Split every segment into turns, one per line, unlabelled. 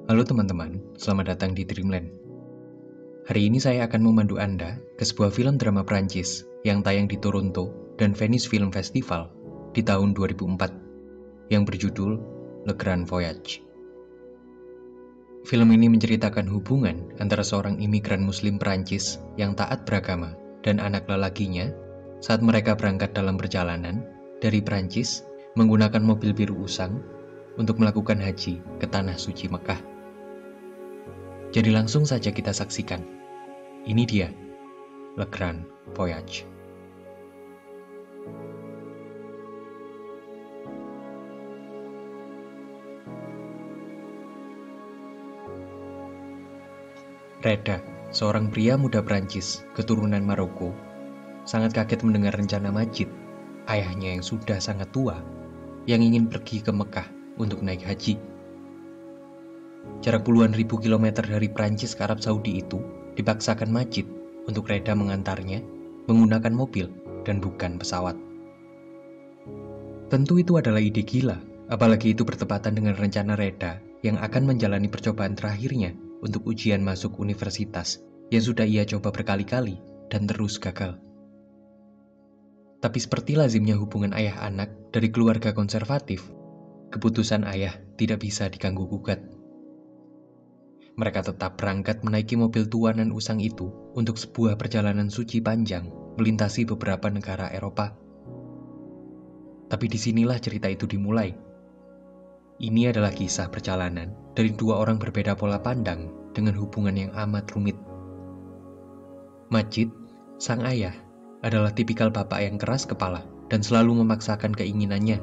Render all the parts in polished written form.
Halo teman-teman, selamat datang di Dreamland. Hari ini saya akan memandu Anda ke sebuah film drama Prancis yang tayang di Toronto dan Venice Film Festival di tahun 2004 yang berjudul Le Grand Voyage. Film ini menceritakan hubungan antara seorang imigran muslim Prancis yang taat beragama dan anak lelakinya saat mereka berangkat dalam perjalanan dari Prancis menggunakan mobil biru usang untuk melakukan haji ke Tanah Suci Mekah. Jadi langsung saja kita saksikan. Ini dia, Le Grand Voyage. Reda, seorang pria muda Prancis keturunan Maroko, sangat kaget mendengar rencana Majid, ayahnya yang sudah sangat tua, yang ingin pergi ke Mekah untuk naik haji. Jarak puluhan ribu kilometer dari Prancis ke Arab Saudi itu dipaksakan Majid untuk Reda mengantarnya menggunakan mobil dan bukan pesawat. Tentu itu adalah ide gila, apalagi itu bertepatan dengan rencana Reda yang akan menjalani percobaan terakhirnya untuk ujian masuk universitas yang sudah ia coba berkali-kali dan terus gagal. Tapi seperti lazimnya hubungan ayah anak dari keluarga konservatif, keputusan ayah tidak bisa diganggu-gugat. Mereka tetap berangkat menaiki mobil tuanan usang itu untuk sebuah perjalanan suci panjang melintasi beberapa negara Eropa. Tapi disinilah cerita itu dimulai. Ini adalah kisah perjalanan dari dua orang berbeda pola pandang dengan hubungan yang amat rumit. Majid, sang ayah, adalah tipikal bapak yang keras kepala dan selalu memaksakan keinginannya.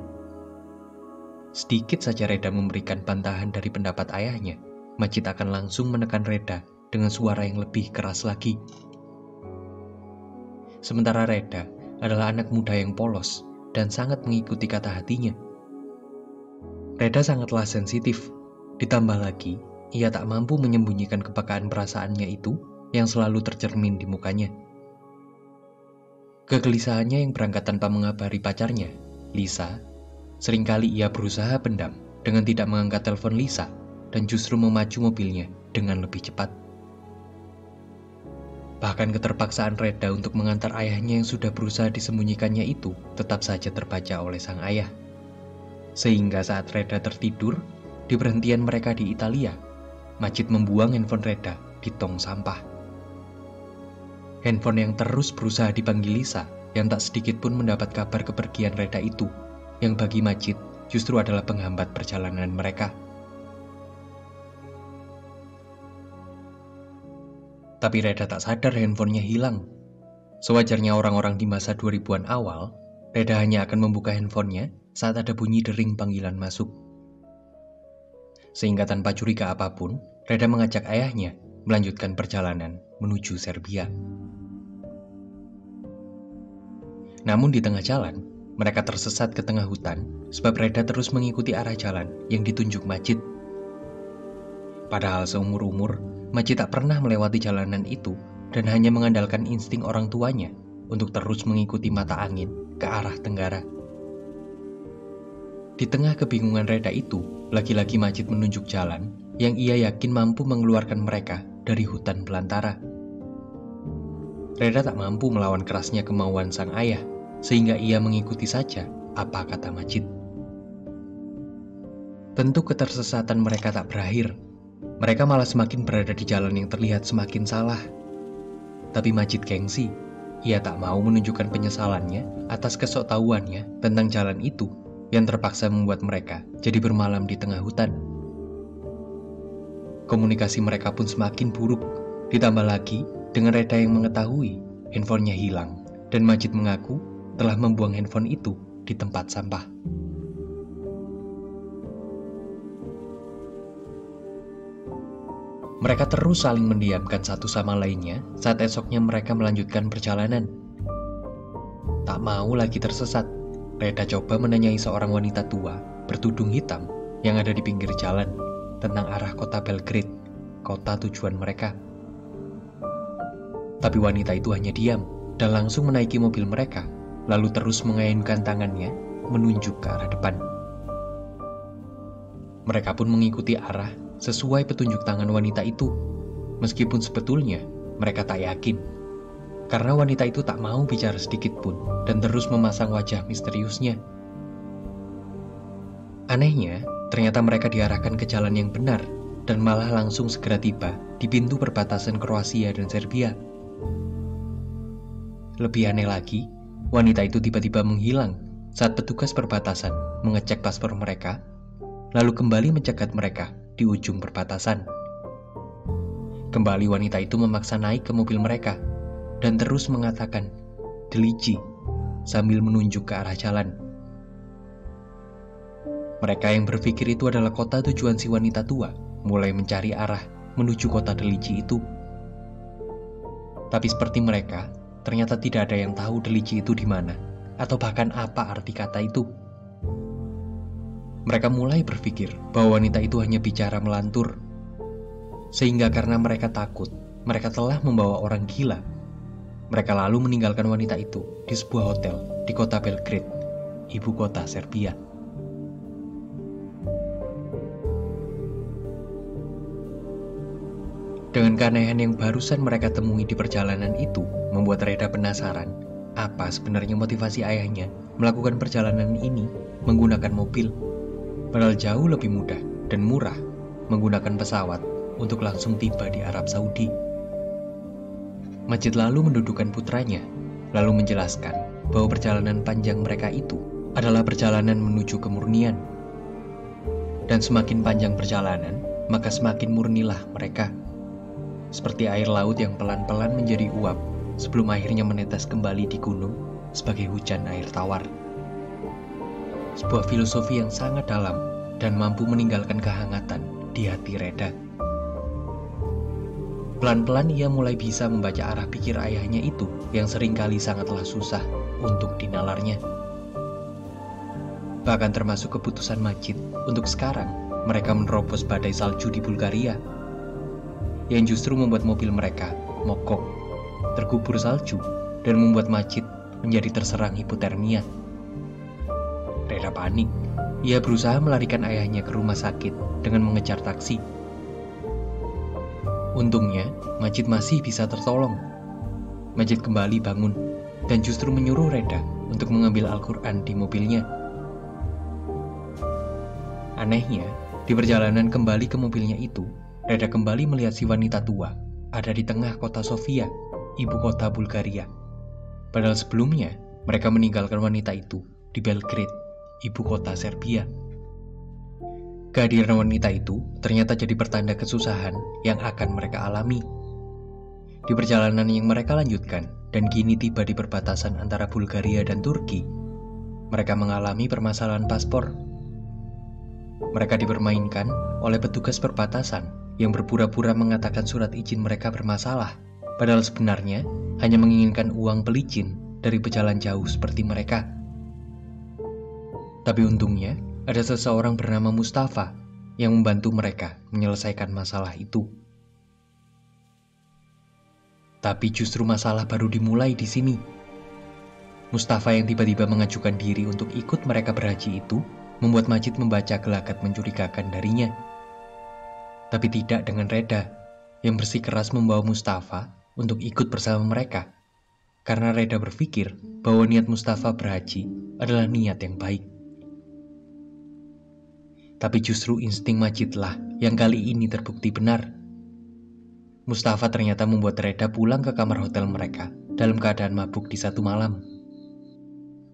Sedikit saja Reda memberikan bantahan dari pendapat ayahnya, Majid akan langsung menekan Reda dengan suara yang lebih keras lagi. Sementara Reda adalah anak muda yang polos dan sangat mengikuti kata hatinya. Reda sangatlah sensitif, ditambah lagi ia tak mampu menyembunyikan kepekaan perasaannya itu yang selalu tercermin di mukanya. Kegelisahannya yang berangkat tanpa mengabari pacarnya, Lisa, seringkali ia berusaha pendam dengan tidak mengangkat telepon Lisa dan justru memacu mobilnya dengan lebih cepat. Bahkan keterpaksaan Reda untuk mengantar ayahnya yang sudah berusaha disembunyikannya itu tetap saja terbaca oleh sang ayah. Sehingga saat Reda tertidur, di perhentian mereka di Italia, Majid membuang handphone Reda di tong sampah. Handphone yang terus berusaha dipanggil Lisa, yang tak sedikit pun mendapat kabar kepergian Reda itu, yang bagi Majid justru adalah penghambat perjalanan mereka. Tapi Reda tak sadar handphonenya hilang. Sewajarnya orang-orang di masa 2000-an awal, Reda hanya akan membuka handphonenya saat ada bunyi dering panggilan masuk. Sehingga tanpa curiga apapun, Reda mengajak ayahnya melanjutkan perjalanan menuju Serbia. Namun di tengah jalan, mereka tersesat ke tengah hutan sebab Reda terus mengikuti arah jalan yang ditunjuk Majid. Padahal seumur-umur, Majid tak pernah melewati jalanan itu dan hanya mengandalkan insting orang tuanya untuk terus mengikuti mata angin ke arah tenggara. Di tengah kebingungan Reda itu, lagi-lagi Majid menunjuk jalan yang ia yakin mampu mengeluarkan mereka dari hutan belantara. Reda tak mampu melawan kerasnya kemauan sang ayah, sehingga ia mengikuti saja apa kata Majid. Tentu ketersesatan mereka tak berakhir. Mereka malah semakin berada di jalan yang terlihat semakin salah. Tapi Majid gengsi. Ia tak mau menunjukkan penyesalannya atas kesoktahuannya tentang jalan itu yang terpaksa membuat mereka jadi bermalam di tengah hutan. Komunikasi mereka pun semakin buruk. Ditambah lagi dengan Reda yang mengetahui handphonenya hilang dan Majid mengaku telah membuang handphone itu di tempat sampah. Mereka terus saling mendiamkan satu sama lainnya saat esoknya mereka melanjutkan perjalanan. Tak mau lagi tersesat, Reda coba menanyai seorang wanita tua bertudung hitam yang ada di pinggir jalan tentang arah kota Belgrade, kota tujuan mereka. Tapi wanita itu hanya diam dan langsung menaiki mobil mereka, lalu terus mengayunkan tangannya menunjuk ke arah depan. Mereka pun mengikuti arah sesuai petunjuk tangan wanita itu, meskipun sebetulnya mereka tak yakin. Karena wanita itu tak mau bicara sedikit pun dan terus memasang wajah misteriusnya. Anehnya, ternyata mereka diarahkan ke jalan yang benar dan malah langsung segera tiba di pintu perbatasan Kroasia dan Serbia. Lebih aneh lagi, wanita itu tiba-tiba menghilang saat petugas perbatasan mengecek paspor mereka, lalu kembali mencegat mereka di ujung perbatasan. Kembali wanita itu memaksa naik ke mobil mereka dan terus mengatakan, "Delici," sambil menunjuk ke arah jalan. Mereka yang berpikir itu adalah kota tujuan si wanita tua mulai mencari arah menuju kota Delici itu. Tapi seperti mereka, ternyata tidak ada yang tahu Delici itu di mana, atau bahkan apa arti kata itu. Mereka mulai berpikir bahwa wanita itu hanya bicara melantur. Sehingga karena mereka takut, mereka telah membawa orang gila. Mereka lalu meninggalkan wanita itu di sebuah hotel di kota Belgrade, ibu kota Serbia. Dengan keanehan yang barusan mereka temui di perjalanan itu, membuat Reda penasaran apa sebenarnya motivasi ayahnya melakukan perjalanan ini menggunakan mobil, padahal jauh lebih mudah dan murah menggunakan pesawat untuk langsung tiba di Arab Saudi. Majid lalu mendudukkan putranya, lalu menjelaskan bahwa perjalanan panjang mereka itu adalah perjalanan menuju kemurnian. Dan semakin panjang perjalanan, maka semakin murnilah mereka. Seperti air laut yang pelan-pelan menjadi uap sebelum akhirnya menetes kembali di gunung sebagai hujan air tawar. Sebuah filosofi yang sangat dalam dan mampu meninggalkan kehangatan di hati Reda. Pelan-pelan ia mulai bisa membaca arah pikir ayahnya itu yang seringkali sangatlah susah untuk dinalarnya. Bahkan termasuk keputusan Majid untuk sekarang mereka menerobos badai salju di Bulgaria, yang justru membuat mobil mereka mogok, terkubur salju, dan membuat Majid menjadi terserang hipotermia. Reda panik. Ia berusaha melarikan ayahnya ke rumah sakit dengan mengejar taksi. Untungnya, Majid masih bisa tertolong. Majid kembali bangun dan justru menyuruh Reda untuk mengambil Al-Quran di mobilnya. Anehnya, di perjalanan kembali ke mobilnya itu, Reda kembali melihat si wanita tua ada di tengah kota Sofia, ibu kota Bulgaria. Padahal sebelumnya, mereka meninggalkan wanita itu di Belgrade, ibu kota Serbia. Kehadiran wanita itu ternyata jadi pertanda kesusahan yang akan mereka alami. Di perjalanan yang mereka lanjutkan dan kini tiba di perbatasan antara Bulgaria dan Turki, mereka mengalami permasalahan paspor. Mereka dipermainkan oleh petugas perbatasan yang berpura-pura mengatakan surat izin mereka bermasalah, padahal sebenarnya hanya menginginkan uang pelicin dari pejalan jauh seperti mereka. Tapi untungnya, ada seseorang bernama Mustafa yang membantu mereka menyelesaikan masalah itu. Tapi justru masalah baru dimulai di sini. Mustafa yang tiba-tiba mengajukan diri untuk ikut mereka berhaji itu membuat Majid membaca gelagat mencurigakan darinya. Tapi tidak dengan Reda, yang bersikeras membawa Mustafa untuk ikut bersama mereka. Karena Reda berpikir bahwa niat Mustafa berhaji adalah niat yang baik. Tapi justru insting Majidlah yang kali ini terbukti benar. Mustafa ternyata membuat Reda pulang ke kamar hotel mereka dalam keadaan mabuk di satu malam.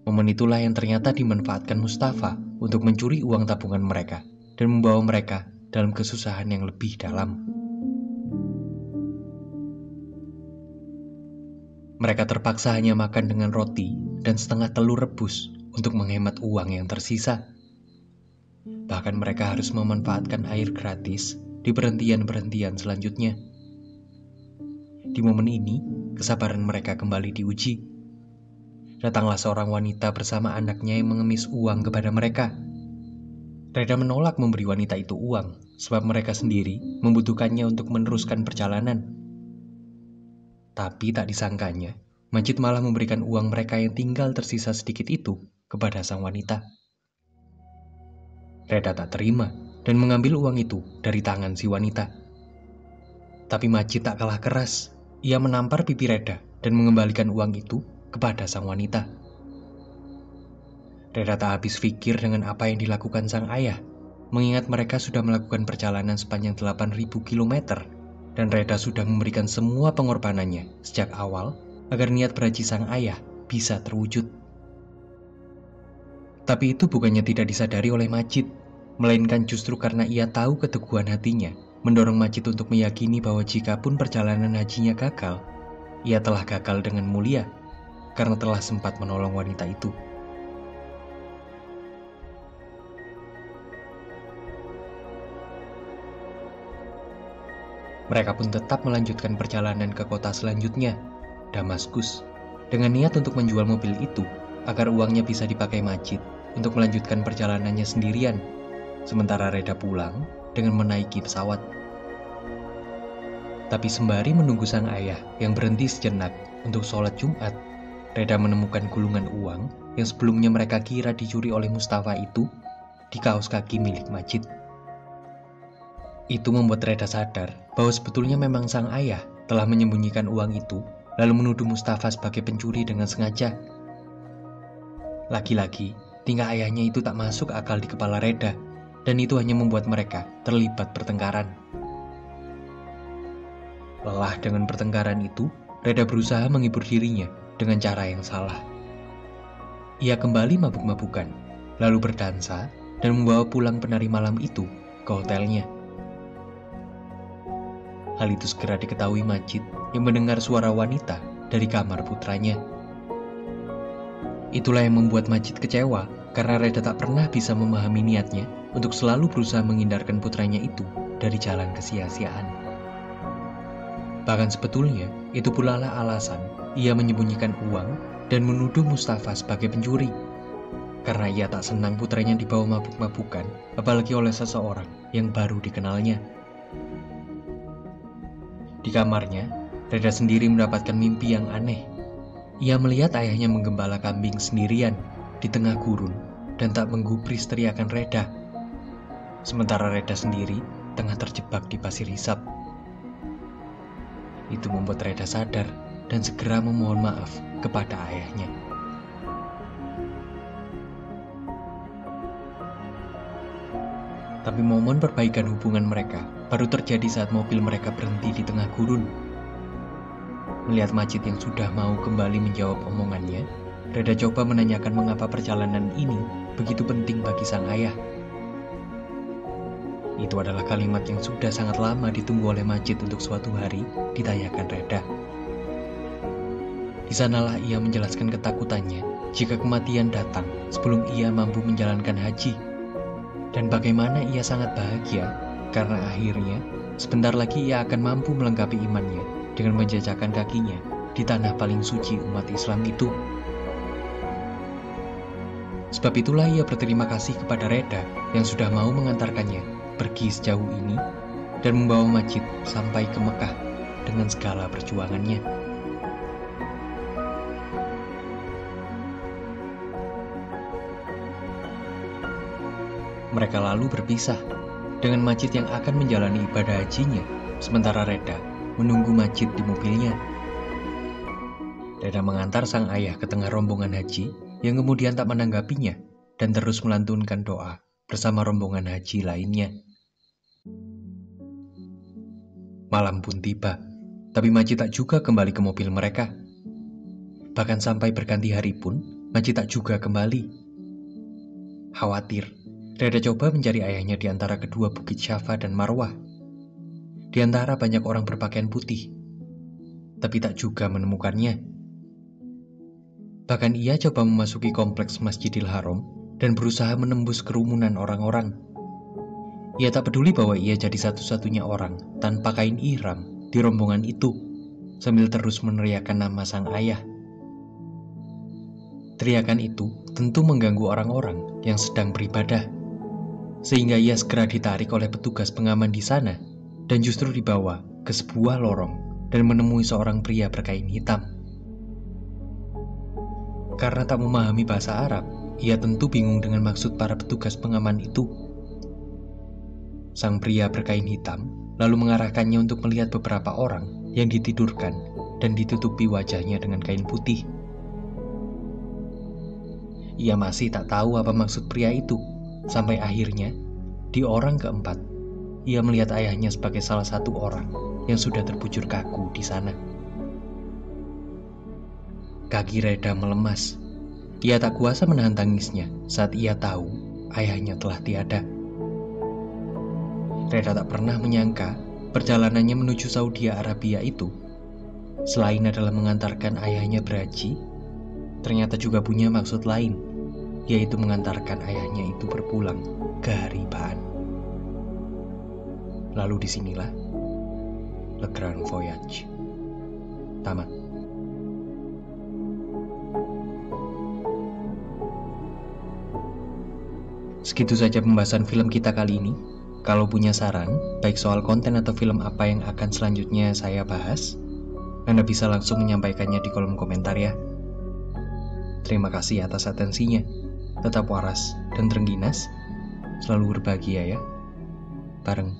Momen itulah yang ternyata dimanfaatkan Mustafa untuk mencuri uang tabungan mereka dan membawa mereka dalam kesusahan yang lebih dalam. Mereka terpaksa hanya makan dengan roti dan setengah telur rebus untuk menghemat uang yang tersisa. Bahkan mereka harus memanfaatkan air gratis di berhentian-berhentian selanjutnya. Di momen ini, kesabaran mereka kembali diuji. Datanglah seorang wanita bersama anaknya yang mengemis uang kepada mereka. Reda menolak memberi wanita itu uang, sebab mereka sendiri membutuhkannya untuk meneruskan perjalanan. Tapi tak disangkanya, Majid malah memberikan uang mereka yang tinggal tersisa sedikit itu kepada sang wanita. Reda tak terima, dan mengambil uang itu dari tangan si wanita. Tapi Majid tak kalah keras. Ia menampar pipi Reda dan mengembalikan uang itu kepada sang wanita. Reda tak habis pikir dengan apa yang dilakukan sang ayah, mengingat mereka sudah melakukan perjalanan sepanjang 8.000 km dan Reda sudah memberikan semua pengorbanannya sejak awal agar niat beraji sang ayah bisa terwujud. Tapi itu bukannya tidak disadari oleh Majid, melainkan justru karena ia tahu keteguhan hatinya mendorong Majid untuk meyakini bahwa jikapun perjalanan hajinya gagal, ia telah gagal dengan mulia karena telah sempat menolong wanita itu. Mereka pun tetap melanjutkan perjalanan ke kota selanjutnya, Damaskus, dengan niat untuk menjual mobil itu agar uangnya bisa dipakai Majid untuk melanjutkan perjalanannya sendirian, sementara Reda pulang dengan menaiki pesawat. Tapi sembari menunggu sang ayah yang berhenti sejenak untuk sholat Jumat, Reda menemukan gulungan uang yang sebelumnya mereka kira dicuri oleh Mustafa itu di kaos kaki milik Majid. Itu membuat Reda sadar bahwa sebetulnya memang sang ayah telah menyembunyikan uang itu lalu menuduh Mustafa sebagai pencuri dengan sengaja. Lagi-lagi, tingkah ayahnya itu tak masuk akal di kepala Reda, dan itu hanya membuat mereka terlibat pertengkaran. Lelah dengan pertengkaran itu, Reda berusaha menghibur dirinya dengan cara yang salah. Ia kembali mabuk-mabukan, lalu berdansa dan membawa pulang penari malam itu ke hotelnya. Hal itu segera diketahui Majid yang mendengar suara wanita dari kamar putranya. Itulah yang membuat Majid kecewa karena Reda tak pernah bisa memahami niatnya untuk selalu berusaha menghindarkan putranya itu dari jalan kesia-siaan. Bahkan sebetulnya itu pula lah alasan ia menyembunyikan uang dan menuduh Mustafa sebagai pencuri. Karena ia tak senang putranya dibawa mabuk-mabukan, apalagi oleh seseorang yang baru dikenalnya. Di kamarnya, Reda sendiri mendapatkan mimpi yang aneh. Ia melihat ayahnya menggembala kambing sendirian di tengah gurun dan tak menggubris teriakan Reda. Sementara Reda sendiri tengah terjebak di pasir hisap. Itu membuat Reda sadar dan segera memohon maaf kepada ayahnya. Tapi momen perbaikan hubungan mereka baru terjadi saat mobil mereka berhenti di tengah gurun. Melihat Majid yang sudah mau kembali menjawab omongannya, Reda coba menanyakan mengapa perjalanan ini begitu penting bagi sang ayah. Itu adalah kalimat yang sudah sangat lama ditunggu oleh Majid untuk suatu hari ditanyakan Reda. Di sanalah ia menjelaskan ketakutannya jika kematian datang sebelum ia mampu menjalankan haji. Dan bagaimana ia sangat bahagia karena akhirnya sebentar lagi ia akan mampu melengkapi imannya dengan menjajakan kakinya di tanah paling suci umat Islam itu. Sebab itulah ia berterima kasih kepada Reda yang sudah mau mengantarkannya pergi sejauh ini dan membawa Majid sampai ke Mekah dengan segala perjuangannya. Mereka lalu berpisah dengan Majid yang akan menjalani ibadah hajinya, sementara Reda menunggu Majid di mobilnya. Reda mengantar sang ayah ke tengah rombongan haji yang kemudian tak menanggapinya dan terus melantunkan doa bersama rombongan haji lainnya. Malam pun tiba, tapi Majid tak juga kembali ke mobil mereka. Bahkan sampai berganti hari pun, Majid tak juga kembali. Khawatir, Reda coba mencari ayahnya di antara kedua bukit Syafa dan Marwah. Di antara banyak orang berpakaian putih, tapi tak juga menemukannya. Bahkan ia coba memasuki kompleks Masjidil Haram dan berusaha menembus kerumunan orang-orang. Ia tak peduli bahwa ia jadi satu-satunya orang tanpa kain ihram di rombongan itu, sambil terus meneriakkan nama sang ayah. Teriakan itu tentu mengganggu orang-orang yang sedang beribadah, sehingga ia segera ditarik oleh petugas pengaman di sana dan justru dibawa ke sebuah lorong dan menemui seorang pria berkain hitam. Karena tak memahami bahasa Arab, ia tentu bingung dengan maksud para petugas pengaman itu. Sang pria berkain hitam lalu mengarahkannya untuk melihat beberapa orang yang ditidurkan dan ditutupi wajahnya dengan kain putih. Ia masih tak tahu apa maksud pria itu, sampai akhirnya, di orang keempat, ia melihat ayahnya sebagai salah satu orang yang sudah terbujur kaku di sana. Kaki Reda melemas. Ia tak kuasa menahan tangisnya saat ia tahu ayahnya telah tiada. Reda tak pernah menyangka perjalanannya menuju Saudi Arabia itu, selain adalah mengantarkan ayahnya berhaji, ternyata juga punya maksud lain, yaitu mengantarkan ayahnya itu berpulang ke haribaan. Lalu disinilah Le Grand Voyage tamat. Segitu saja pembahasan film kita kali ini. Kalau punya saran, baik soal konten atau film apa yang akan selanjutnya saya bahas, Anda bisa langsung menyampaikannya di kolom komentar ya. Terima kasih atas atensinya. Tetap waras dan terengginas. Selalu berbahagia ya. Bareng